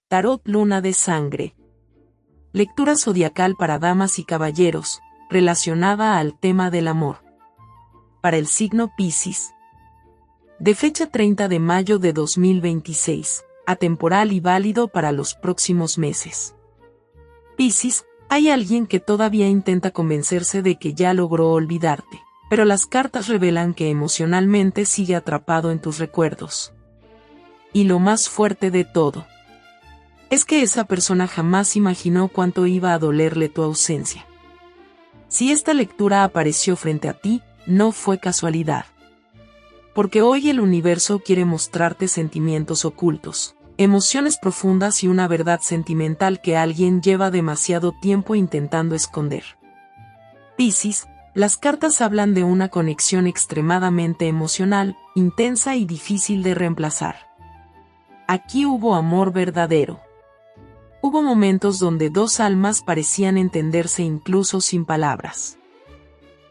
Tarot Luna de Sangre. Lectura zodiacal para damas y caballeros, relacionada al tema del amor. Para el signo Piscis. De fecha 30 de mayo de 2026, atemporal y válido para los próximos meses. Piscis, hay alguien que todavía intenta convencerse de que ya logró olvidarte, pero las cartas revelan que emocionalmente sigue atrapado en tus recuerdos. Y lo más fuerte de todo, es que esa persona jamás imaginó cuánto iba a dolerle tu ausencia. Si esta lectura apareció frente a ti, no fue casualidad. Porque hoy el universo quiere mostrarte sentimientos ocultos, emociones profundas y una verdad sentimental que alguien lleva demasiado tiempo intentando esconder. Piscis, las cartas hablan de una conexión extremadamente emocional, intensa y difícil de reemplazar. Aquí hubo amor verdadero. Hubo momentos donde dos almas parecían entenderse incluso sin palabras.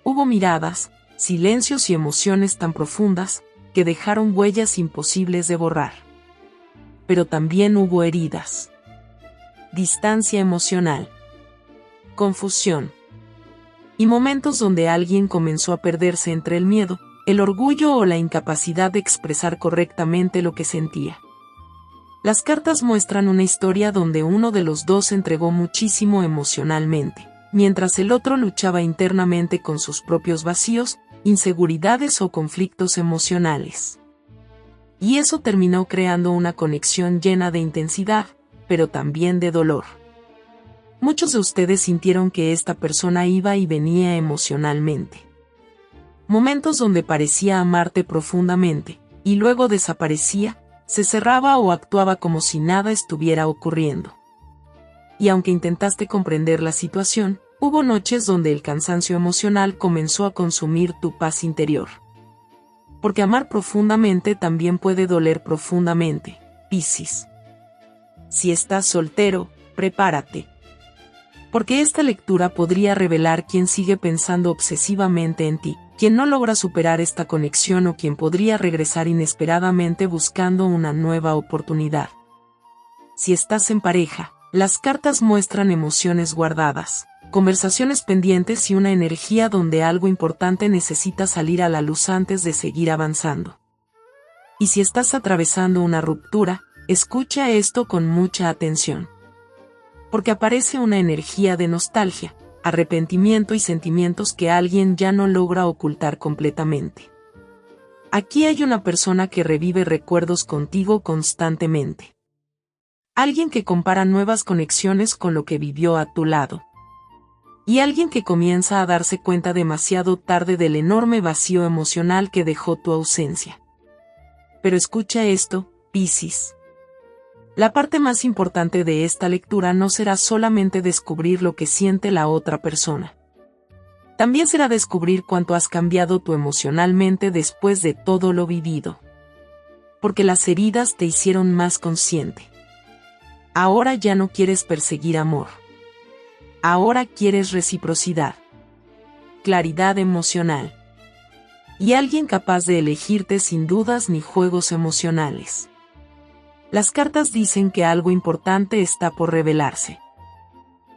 Hubo miradas, silencios y emociones tan profundas, que dejaron huellas imposibles de borrar. Pero también hubo heridas. Distancia emocional. Confusión. Y momentos donde alguien comenzó a perderse entre el miedo, el orgullo o la incapacidad de expresar correctamente lo que sentía. Las cartas muestran una historia donde uno de los dos entregó muchísimo emocionalmente, mientras el otro luchaba internamente con sus propios vacíos, inseguridades o conflictos emocionales. Y eso terminó creando una conexión llena de intensidad, pero también de dolor. Muchos de ustedes sintieron que esta persona iba y venía emocionalmente. Momentos donde parecía amarte profundamente, y luego desaparecía, se cerraba o actuaba como si nada estuviera ocurriendo. Y aunque intentaste comprender la situación, hubo noches donde el cansancio emocional comenzó a consumir tu paz interior. Porque amar profundamente también puede doler profundamente, Piscis. Si estás soltero, prepárate. Porque esta lectura podría revelar quién sigue pensando obsesivamente en ti, quien no logra superar esta conexión o quien podría regresar inesperadamente buscando una nueva oportunidad. Si estás en pareja, las cartas muestran emociones guardadas, conversaciones pendientes y una energía donde algo importante necesita salir a la luz antes de seguir avanzando. Y si estás atravesando una ruptura, escucha esto con mucha atención. Porque aparece una energía de nostalgia, arrepentimiento y sentimientos que alguien ya no logra ocultar completamente. Aquí hay una persona que revive recuerdos contigo constantemente. Alguien que compara nuevas conexiones con lo que vivió a tu lado. Y alguien que comienza a darse cuenta demasiado tarde del enorme vacío emocional que dejó tu ausencia. Pero escucha esto, Piscis. La parte más importante de esta lectura no será solamente descubrir lo que siente la otra persona. También será descubrir cuánto has cambiado tú emocionalmente después de todo lo vivido. Porque las heridas te hicieron más consciente. Ahora ya no quieres perseguir amor. Ahora quieres reciprocidad. Claridad emocional. Y alguien capaz de elegirte sin dudas ni juegos emocionales. Las cartas dicen que algo importante está por revelarse.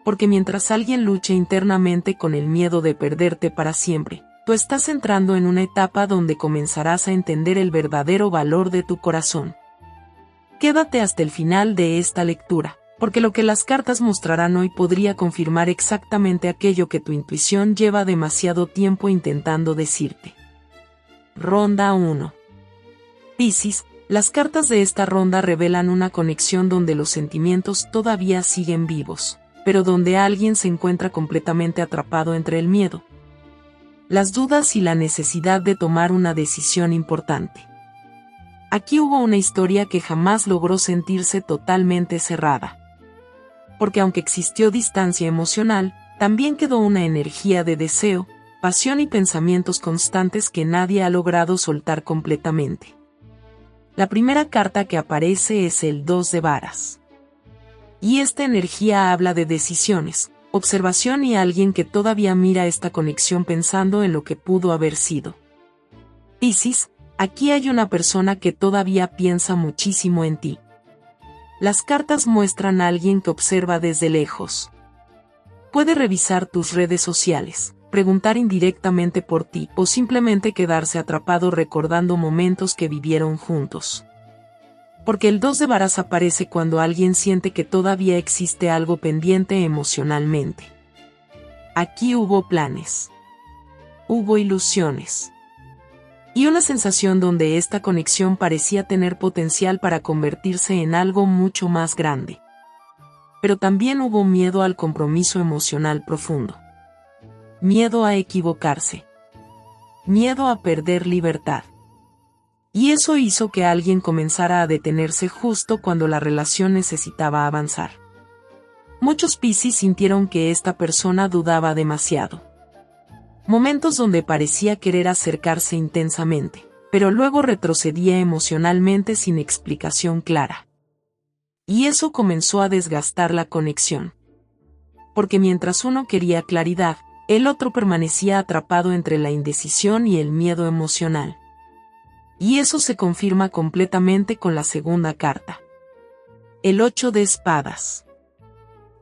Porque mientras alguien lucha internamente con el miedo de perderte para siempre, tú estás entrando en una etapa donde comenzarás a entender el verdadero valor de tu corazón. Quédate hasta el final de esta lectura, porque lo que las cartas mostrarán hoy podría confirmar exactamente aquello que tu intuición lleva demasiado tiempo intentando decirte. Ronda 1. Piscis. Las cartas de esta ronda revelan una conexión donde los sentimientos todavía siguen vivos, pero donde alguien se encuentra completamente atrapado entre el miedo, las dudas y la necesidad de tomar una decisión importante. Aquí hubo una historia que jamás logró sentirse totalmente cerrada. Porque aunque existió distancia emocional, también quedó una energía de deseo, pasión y pensamientos constantes que nadie ha logrado soltar completamente. La primera carta que aparece es el 2 de varas. Y esta energía habla de decisiones, observación y alguien que todavía mira esta conexión pensando en lo que pudo haber sido. Piscis, aquí hay una persona que todavía piensa muchísimo en ti. Las cartas muestran a alguien que observa desde lejos. Puede revisar tus redes sociales, preguntar indirectamente por ti o simplemente quedarse atrapado recordando momentos que vivieron juntos. Porque el 2 de varas aparece cuando alguien siente que todavía existe algo pendiente emocionalmente. Aquí hubo planes. Hubo ilusiones. Y una sensación donde esta conexión parecía tener potencial para convertirse en algo mucho más grande. Pero también hubo miedo al compromiso emocional profundo. Miedo a equivocarse. Miedo a perder libertad. Y eso hizo que alguien comenzara a detenerse justo cuando la relación necesitaba avanzar. Muchos Piscis sintieron que esta persona dudaba demasiado. Momentos donde parecía querer acercarse intensamente, pero luego retrocedía emocionalmente sin explicación clara. Y eso comenzó a desgastar la conexión. Porque mientras uno quería claridad, el otro permanecía atrapado entre la indecisión y el miedo emocional. Y eso se confirma completamente con la segunda carta. El 8 de espadas.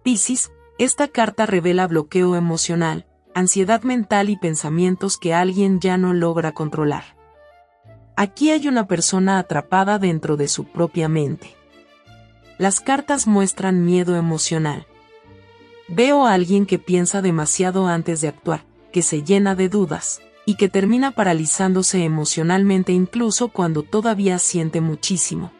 Piscis, esta carta revela bloqueo emocional, ansiedad mental y pensamientos que alguien ya no logra controlar. Aquí hay una persona atrapada dentro de su propia mente. Las cartas muestran miedo emocional. Veo a alguien que piensa demasiado antes de actuar, que se llena de dudas, y que termina paralizándose emocionalmente incluso cuando todavía siente muchísimo.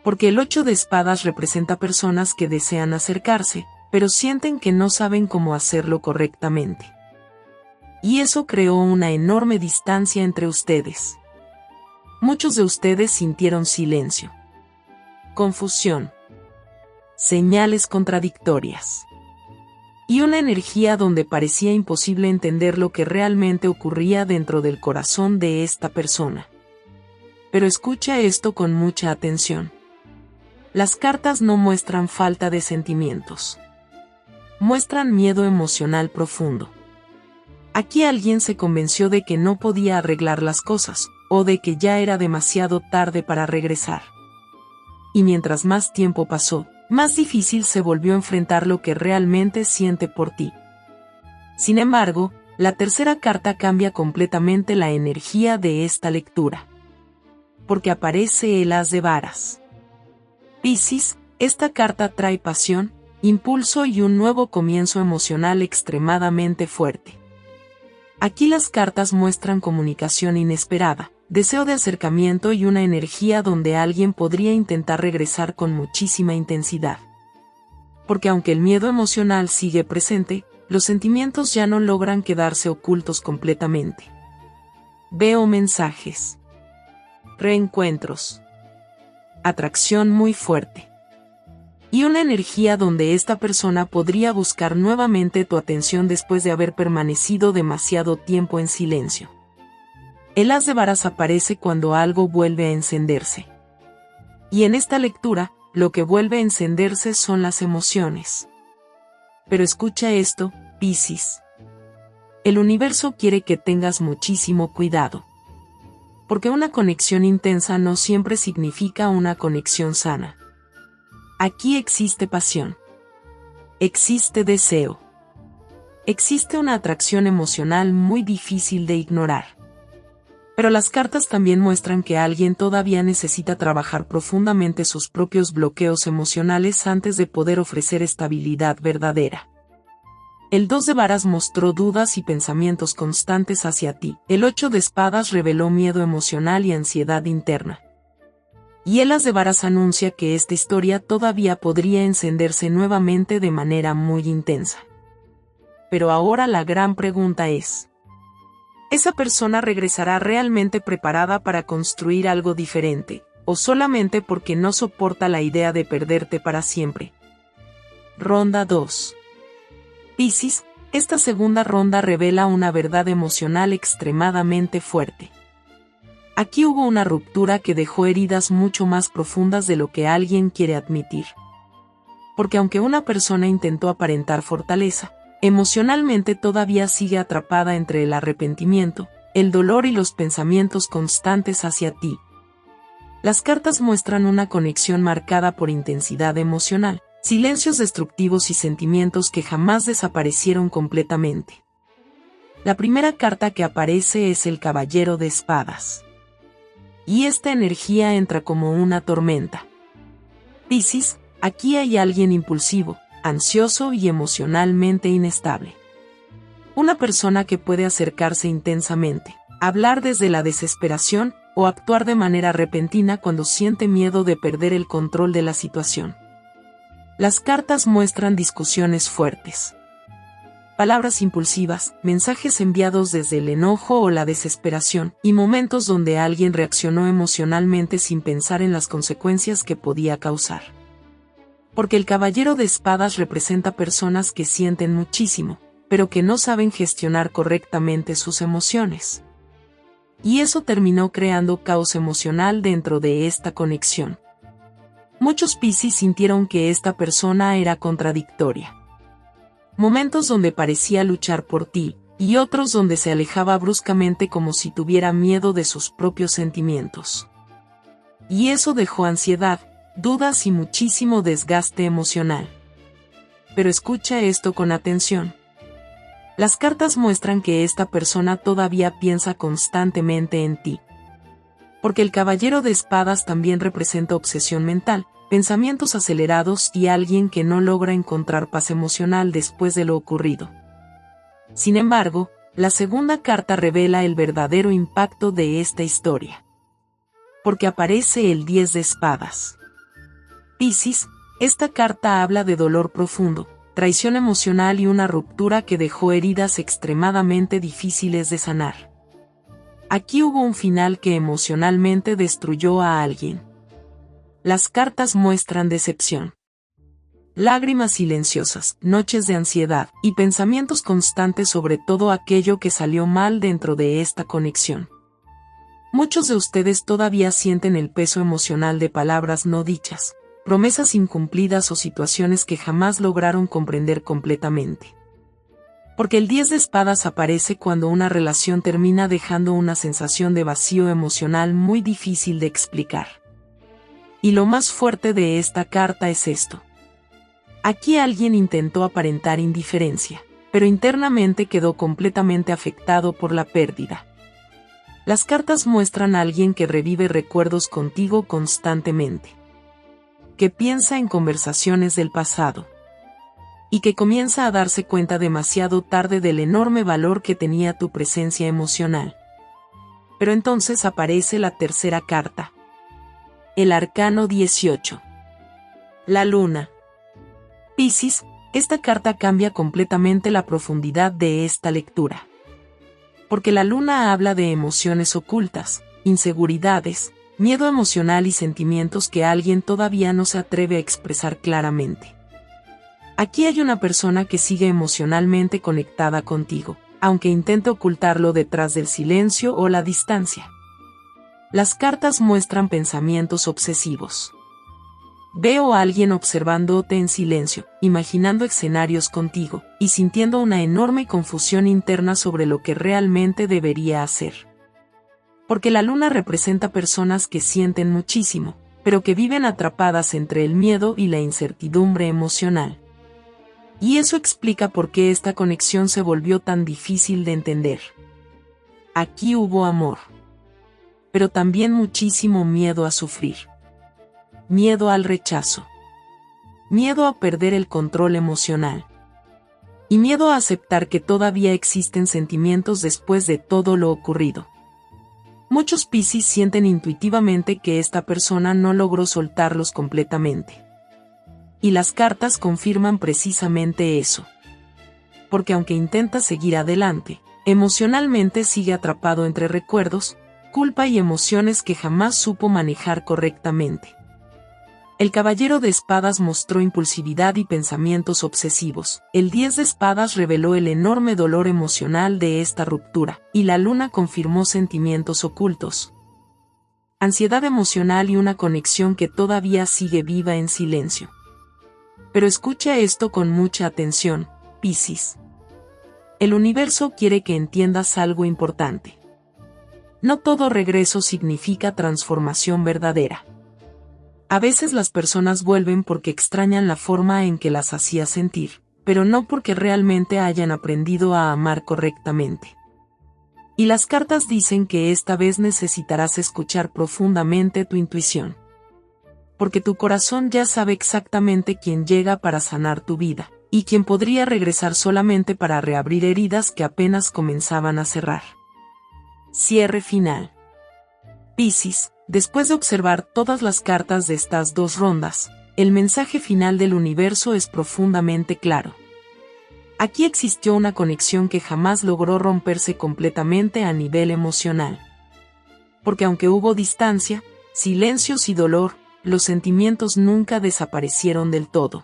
Porque el 8 de espadas representa personas que desean acercarse, pero sienten que no saben cómo hacerlo correctamente. Y eso creó una enorme distancia entre ustedes. Muchos de ustedes sintieron silencio, confusión, señales contradictorias, y una energía donde parecía imposible entender lo que realmente ocurría dentro del corazón de esta persona. Pero escucha esto con mucha atención. Las cartas no muestran falta de sentimientos. Muestran miedo emocional profundo. Aquí alguien se convenció de que no podía arreglar las cosas, o de que ya era demasiado tarde para regresar. Y mientras más tiempo pasó, más difícil se volvió a enfrentar lo que realmente siente por ti. Sin embargo, la tercera carta cambia completamente la energía de esta lectura. Porque aparece el As de Varas. Piscis, esta carta trae pasión, impulso y un nuevo comienzo emocional extremadamente fuerte. Aquí las cartas muestran comunicación inesperada, deseo de acercamiento y una energía donde alguien podría intentar regresar con muchísima intensidad. Porque aunque el miedo emocional sigue presente, los sentimientos ya no logran quedarse ocultos completamente. Veo mensajes. Reencuentros. Atracción muy fuerte. Y una energía donde esta persona podría buscar nuevamente tu atención después de haber permanecido demasiado tiempo en silencio. El As de Varas aparece cuando algo vuelve a encenderse. Y en esta lectura, lo que vuelve a encenderse son las emociones. Pero escucha esto, Piscis. El universo quiere que tengas muchísimo cuidado. Porque una conexión intensa no siempre significa una conexión sana. Aquí existe pasión. Existe deseo. Existe una atracción emocional muy difícil de ignorar. Pero las cartas también muestran que alguien todavía necesita trabajar profundamente sus propios bloqueos emocionales antes de poder ofrecer estabilidad verdadera. El 2 de varas mostró dudas y pensamientos constantes hacia ti. El 8 de espadas reveló miedo emocional y ansiedad interna. Y el As de Varas anuncia que esta historia todavía podría encenderse nuevamente de manera muy intensa. Pero ahora la gran pregunta es: ¿esa persona regresará realmente preparada para construir algo diferente, o solamente porque no soporta la idea de perderte para siempre? Ronda 2. Piscis, esta segunda ronda revela una verdad emocional extremadamente fuerte. Aquí hubo una ruptura que dejó heridas mucho más profundas de lo que alguien quiere admitir. Porque aunque una persona intentó aparentar fortaleza, emocionalmente todavía sigue atrapada entre el arrepentimiento, el dolor y los pensamientos constantes hacia ti. Las cartas muestran una conexión marcada por intensidad emocional, silencios destructivos y sentimientos que jamás desaparecieron completamente. La primera carta que aparece es el Caballero de Espadas. Y esta energía entra como una tormenta. Piscis, aquí hay alguien impulsivo, ansioso y emocionalmente inestable. Una persona que puede acercarse intensamente, hablar desde la desesperación o actuar de manera repentina cuando siente miedo de perder el control de la situación. Las cartas muestran discusiones fuertes. Palabras impulsivas, mensajes enviados desde el enojo o la desesperación, y momentos donde alguien reaccionó emocionalmente sin pensar en las consecuencias que podía causar. Porque el Caballero de Espadas representa personas que sienten muchísimo, pero que no saben gestionar correctamente sus emociones. Y eso terminó creando caos emocional dentro de esta conexión. Muchos Piscis sintieron que esta persona era contradictoria. Momentos donde parecía luchar por ti, y otros donde se alejaba bruscamente como si tuviera miedo de sus propios sentimientos. Y eso dejó ansiedad, dudas y muchísimo desgaste emocional. Pero escucha esto con atención. Las cartas muestran que esta persona todavía piensa constantemente en ti. Porque el Caballero de Espadas también representa obsesión mental, pensamientos acelerados y alguien que no logra encontrar paz emocional después de lo ocurrido. Sin embargo, la segunda carta revela el verdadero impacto de esta historia. Porque aparece el 10 de Espadas. Piscis, esta carta habla de dolor profundo, traición emocional y una ruptura que dejó heridas extremadamente difíciles de sanar. Aquí hubo un final que emocionalmente destruyó a alguien. Las cartas muestran decepción. Lágrimas silenciosas, noches de ansiedad, y pensamientos constantes sobre todo aquello que salió mal dentro de esta conexión. Muchos de ustedes todavía sienten el peso emocional de palabras no dichas, promesas incumplidas o situaciones que jamás lograron comprender completamente. Porque el 10 de Espadas aparece cuando una relación termina dejando una sensación de vacío emocional muy difícil de explicar. Y lo más fuerte de esta carta es esto. Aquí alguien intentó aparentar indiferencia, pero internamente quedó completamente afectado por la pérdida. Las cartas muestran a alguien que revive recuerdos contigo constantemente. Que piensa en conversaciones del pasado. Y que comienza a darse cuenta demasiado tarde del enorme valor que tenía tu presencia emocional. Pero entonces aparece la tercera carta. El Arcano 18. La Luna. Piscis, esta carta cambia completamente la profundidad de esta lectura. Porque la Luna habla de emociones ocultas, inseguridades, miedo emocional y sentimientos que alguien todavía no se atreve a expresar claramente. Aquí hay una persona que sigue emocionalmente conectada contigo, aunque intente ocultarlo detrás del silencio o la distancia. Las cartas muestran pensamientos obsesivos. Veo a alguien observándote en silencio, imaginando escenarios contigo, y sintiendo una enorme confusión interna sobre lo que realmente debería hacer. Porque la Luna representa personas que sienten muchísimo, pero que viven atrapadas entre el miedo y la incertidumbre emocional. Y eso explica por qué esta conexión se volvió tan difícil de entender. Aquí hubo amor. Pero también muchísimo miedo a sufrir. Miedo al rechazo. Miedo a perder el control emocional. Y miedo a aceptar que todavía existen sentimientos después de todo lo ocurrido. Muchos Piscis sienten intuitivamente que esta persona no logró soltarlos completamente. Y las cartas confirman precisamente eso. Porque aunque intenta seguir adelante, emocionalmente sigue atrapado entre recuerdos, culpa y emociones que jamás supo manejar correctamente. El Caballero de Espadas mostró impulsividad y pensamientos obsesivos. El 10 de Espadas reveló el enorme dolor emocional de esta ruptura, y la Luna confirmó sentimientos ocultos. Ansiedad emocional y una conexión que todavía sigue viva en silencio. Pero escucha esto con mucha atención, Piscis. El universo quiere que entiendas algo importante. No todo regreso significa transformación verdadera. A veces las personas vuelven porque extrañan la forma en que las hacía sentir, pero no porque realmente hayan aprendido a amar correctamente. Y las cartas dicen que esta vez necesitarás escuchar profundamente tu intuición. Porque tu corazón ya sabe exactamente quién llega para sanar tu vida, y quién podría regresar solamente para reabrir heridas que apenas comenzaban a cerrar. Cierre final. Piscis, después de observar todas las cartas de estas dos rondas, el mensaje final del universo es profundamente claro. Aquí existió una conexión que jamás logró romperse completamente a nivel emocional. Porque aunque hubo distancia, silencios y dolor, los sentimientos nunca desaparecieron del todo.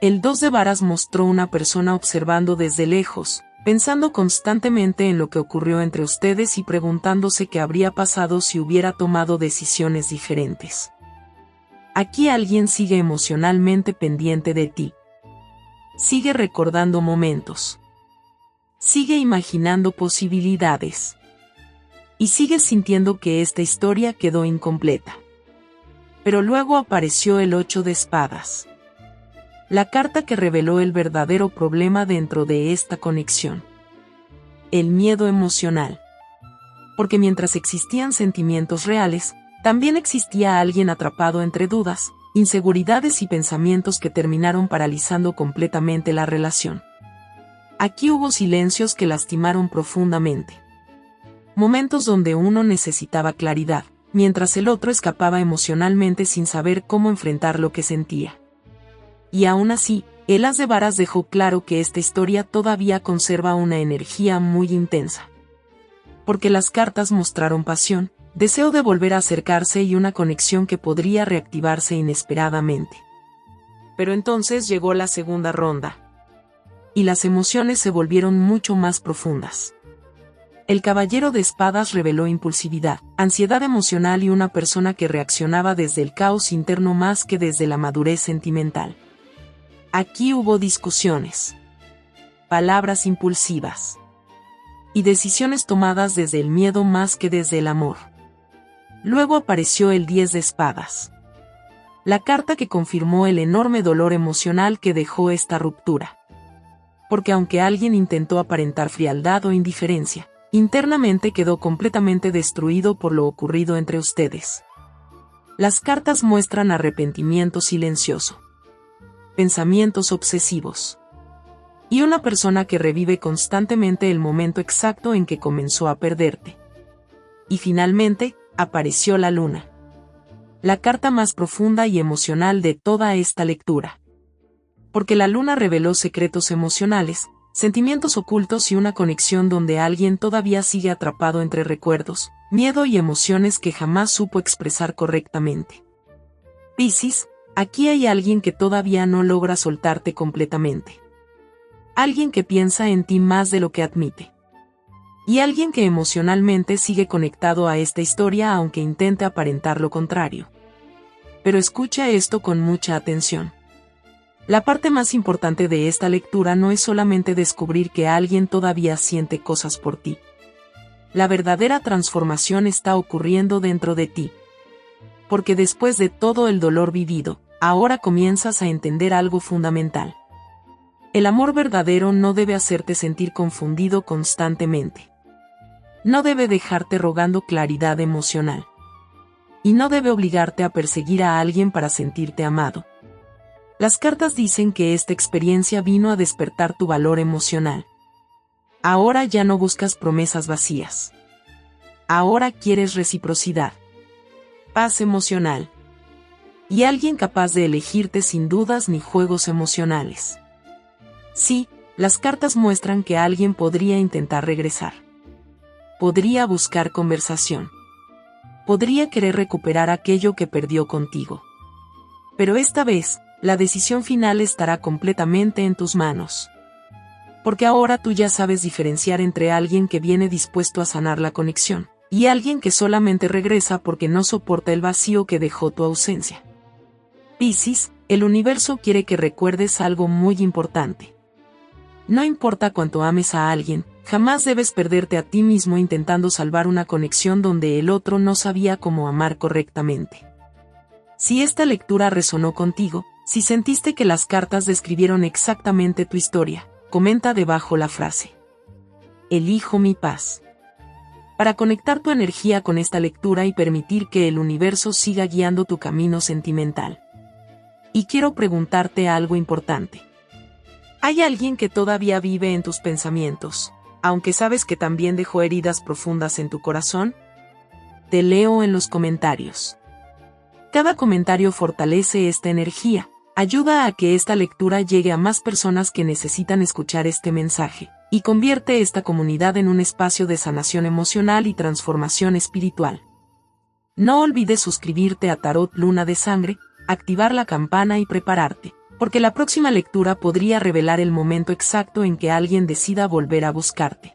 El 2 de varas mostró una persona observando desde lejos, pensando constantemente en lo que ocurrió entre ustedes y preguntándose qué habría pasado si hubiera tomado decisiones diferentes. Aquí alguien sigue emocionalmente pendiente de ti. Sigue recordando momentos. Sigue imaginando posibilidades. Y sigue sintiendo que esta historia quedó incompleta. Pero luego apareció el 8 de espadas. La carta que reveló el verdadero problema dentro de esta conexión. El miedo emocional. Porque mientras existían sentimientos reales, también existía alguien atrapado entre dudas, inseguridades y pensamientos que terminaron paralizando completamente la relación. Aquí hubo silencios que lastimaron profundamente. Momentos donde uno necesitaba claridad, mientras el otro escapaba emocionalmente sin saber cómo enfrentar lo que sentía. Y aún así, el as de varas dejó claro que esta historia todavía conserva una energía muy intensa. Porque las cartas mostraron pasión, deseo de volver a acercarse y una conexión que podría reactivarse inesperadamente. Pero entonces llegó la segunda ronda. Y las emociones se volvieron mucho más profundas. El caballero de espadas reveló impulsividad, ansiedad emocional y una persona que reaccionaba desde el caos interno más que desde la madurez sentimental. Aquí hubo discusiones, palabras impulsivas y decisiones tomadas desde el miedo más que desde el amor. Luego apareció el 10 de espadas. La carta que confirmó el enorme dolor emocional que dejó esta ruptura. Porque aunque alguien intentó aparentar frialdad o indiferencia, internamente quedó completamente destruido por lo ocurrido entre ustedes. Las cartas muestran arrepentimiento silencioso, pensamientos obsesivos, y una persona que revive constantemente el momento exacto en que comenzó a perderte. Y finalmente, apareció la luna. La carta más profunda y emocional de toda esta lectura. Porque la luna reveló secretos emocionales, sentimientos ocultos y una conexión donde alguien todavía sigue atrapado entre recuerdos, miedo y emociones que jamás supo expresar correctamente. Piscis, aquí hay alguien que todavía no logra soltarte completamente. Alguien que piensa en ti más de lo que admite. Y alguien que emocionalmente sigue conectado a esta historia aunque intente aparentar lo contrario. Pero escucha esto con mucha atención. La parte más importante de esta lectura no es solamente descubrir que alguien todavía siente cosas por ti. La verdadera transformación está ocurriendo dentro de ti. Porque después de todo el dolor vivido, ahora comienzas a entender algo fundamental. El amor verdadero no debe hacerte sentir confundido constantemente. No debe dejarte rogando claridad emocional. Y no debe obligarte a perseguir a alguien para sentirte amado. Las cartas dicen que esta experiencia vino a despertar tu valor emocional. Ahora ya no buscas promesas vacías. Ahora quieres reciprocidad, paz emocional. Y alguien capaz de elegirte sin dudas ni juegos emocionales. Sí, las cartas muestran que alguien podría intentar regresar. Podría buscar conversación. Podría querer recuperar aquello que perdió contigo. Pero esta vez, la decisión final estará completamente en tus manos. Porque ahora tú ya sabes diferenciar entre alguien que viene dispuesto a sanar la conexión, y alguien que solamente regresa porque no soporta el vacío que dejó tu ausencia. Piscis, el universo quiere que recuerdes algo muy importante. No importa cuánto ames a alguien, jamás debes perderte a ti mismo intentando salvar una conexión donde el otro no sabía cómo amar correctamente. Si esta lectura resonó contigo, si sentiste que las cartas describieron exactamente tu historia, comenta debajo la frase: elijo mi paz. Para conectar tu energía con esta lectura y permitir que el universo siga guiando tu camino sentimental. Y quiero preguntarte algo importante. ¿Hay alguien que todavía vive en tus pensamientos, aunque sabes que también dejó heridas profundas en tu corazón? Te leo en los comentarios. Cada comentario fortalece esta energía, ayuda a que esta lectura llegue a más personas que necesitan escuchar este mensaje, y convierte esta comunidad en un espacio de sanación emocional y transformación espiritual. No olvides suscribirte a Tarot Luna de Sangre, activar la campana y prepararte, porque la próxima lectura podría revelar el momento exacto en que alguien decida volver a buscarte.